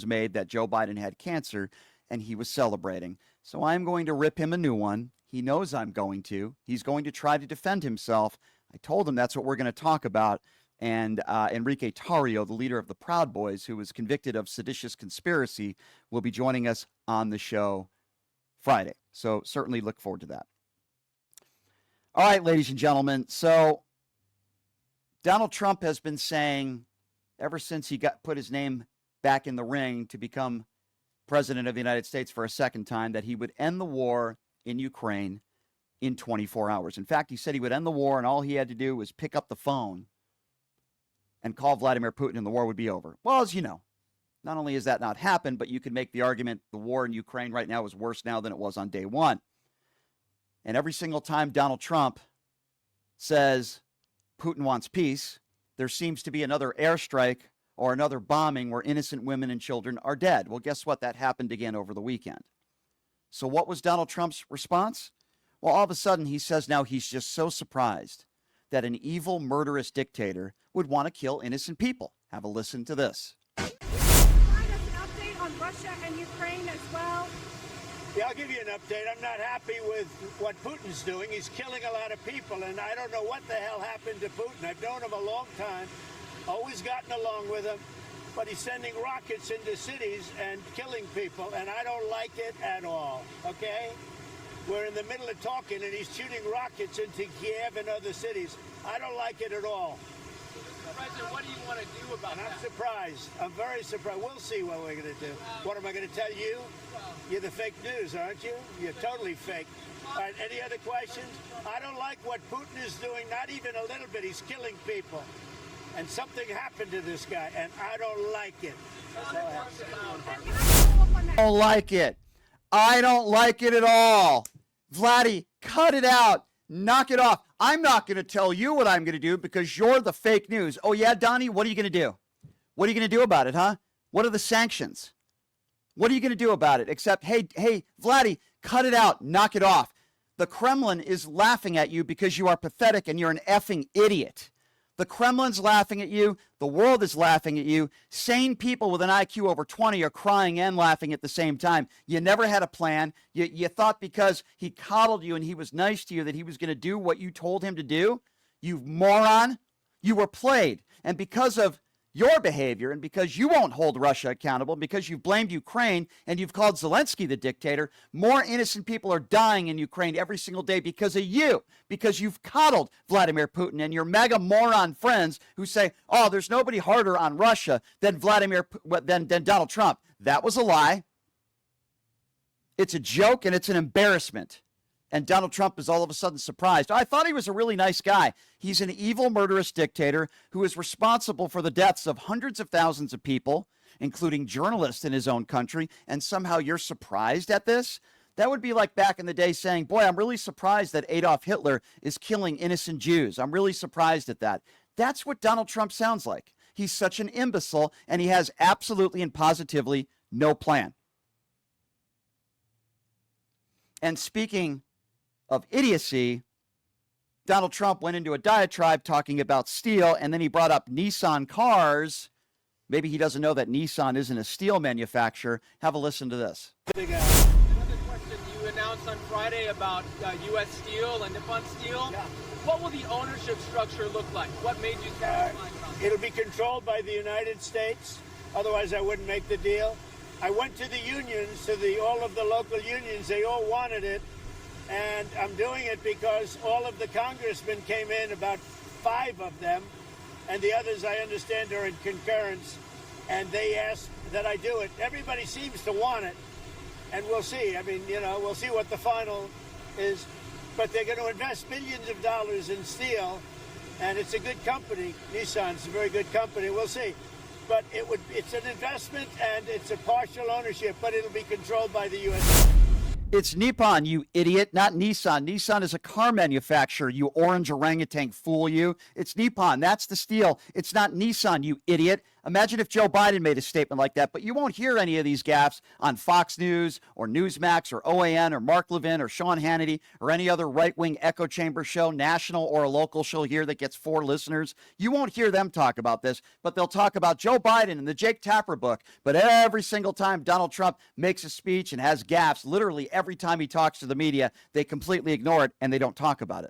made that Joe Biden had cancer, and he was celebrating. So I'm going to rip him a new one. He knows I'm going to. He's going to try to defend himself. I told him that's what we're going to talk about. And Enrique Tarrio, the leader of the Proud Boys, who was convicted of seditious conspiracy, will be joining us on the show Friday. So certainly look forward to that. All right, ladies and gentlemen. So Donald Trump has been saying ever since he put his name back in the ring to become president of the United States for a second time that he would end the war in Ukraine in 24 hours. In fact, he said he would end the war and all he had to do was pick up the phone and call Vladimir Putin and the war would be over. Well, as you know, not only has that not happened, but you could make the argument the war in Ukraine right now is worse now than it was on day one. And every single time Donald Trump says Putin wants peace, there seems to be another airstrike or another bombing where innocent women and children are dead. Well, guess what? That happened again over the weekend. So what was Donald Trump's response? Well, all of a sudden he says now he's just so surprised that an evil, murderous dictator would want to kill innocent people. Have a listen to this. Provide us an update on Russia and Ukraine as well. Yeah, I'll give you an update. I'm not happy with what Putin's doing. He's killing a lot of people, and I don't know what the hell happened to Putin. I've known him a long time, always gotten along with him, but he's sending rockets into cities and killing people, and I don't like it at all, okay? We're in the middle of talking, and he's shooting rockets into Kiev and other cities. I don't like it at all. President, what do you want to do about that? I'm surprised. I'm very surprised. We'll see what we're going to do. What am I going to tell you? You're the fake news, aren't you? You're totally fake. All right, any other questions? I don't like what Putin is doing, not even a little bit. He's killing people. And something happened to this guy, and I don't like it. That's all I have to say. I don't like it. I don't like it at all. Vladdy, cut it out. Knock it off. I'm not going to tell you what I'm going to do because you're the fake news. Oh, yeah, Donnie, what are you going to do? What are you going to do about it, huh? What are the sanctions? What are you going to do about it? Except, hey, Vladdy, cut it out. Knock it off. The Kremlin is laughing at you because you are pathetic and you're an effing idiot. The Kremlin's laughing at you. The world is laughing at you. Sane people with an IQ over 20 are crying and laughing at the same time. You never had a plan. You thought because he coddled you and he was nice to you that he was going to do what you told him to do. You moron. You were played. And because of your behavior and because you won't hold Russia accountable, because you've blamed Ukraine and you've called Zelensky the dictator, more innocent people are dying in Ukraine every single day because of you, because you've coddled Vladimir Putin and your mega moron friends who say, oh, there's nobody harder on Russia than than Donald Trump. That was a lie. It's a joke and it's an embarrassment. And Donald Trump is all of a sudden surprised. I thought he was a really nice guy. He's an evil, murderous dictator who is responsible for the deaths of hundreds of thousands of people, including journalists in his own country, and somehow you're surprised at this? That would be like back in the day saying, boy, I'm really surprised that Adolf Hitler is killing innocent Jews. I'm really surprised at that. That's what Donald Trump sounds like. He's such an imbecile, and he has absolutely and positively no plan. And speaking of idiocy, Donald Trump went into a diatribe talking about steel, and then he brought up Nissan cars. Maybe he doesn't know that Nissan isn't a steel manufacturer. Have a listen to this. Another question. You announced on Friday about U.S. Steel and Nippon Steel. Yeah. What will the ownership structure look like? What made you satisfied about It'll be controlled by the United States. Otherwise, I wouldn't make the deal. I went to the unions, to all of the local unions. They all wanted it. And I'm doing it because all of the congressmen came in, about 5 of them, and the others, I understand, are in concurrence, and they asked that I do it. Everybody seems to want it, and we'll see. I mean, we'll see what the final is, but they're going to invest millions of dollars in steel, and it's a good company. Nissan's a very good company. We'll see. But it's an investment, and it's a partial ownership, but it'll be controlled by the U.S. It's Nippon, you idiot, not Nissan. Nissan is a car manufacturer, you orange orangutan fool, you. It's Nippon. That's the steel. It's not Nissan, you idiot. Imagine if Joe Biden made a statement like that, but you won't hear any of these gaffes on Fox News or Newsmax or OAN or Mark Levin or Sean Hannity or any other right-wing echo chamber show, national or a local show here that gets 4 listeners. You won't hear them talk about this, but they'll talk about Joe Biden and the Jake Tapper book. But every single time Donald Trump makes a speech and has gaffes, literally every time he talks to the media, they completely ignore it and they don't talk about it.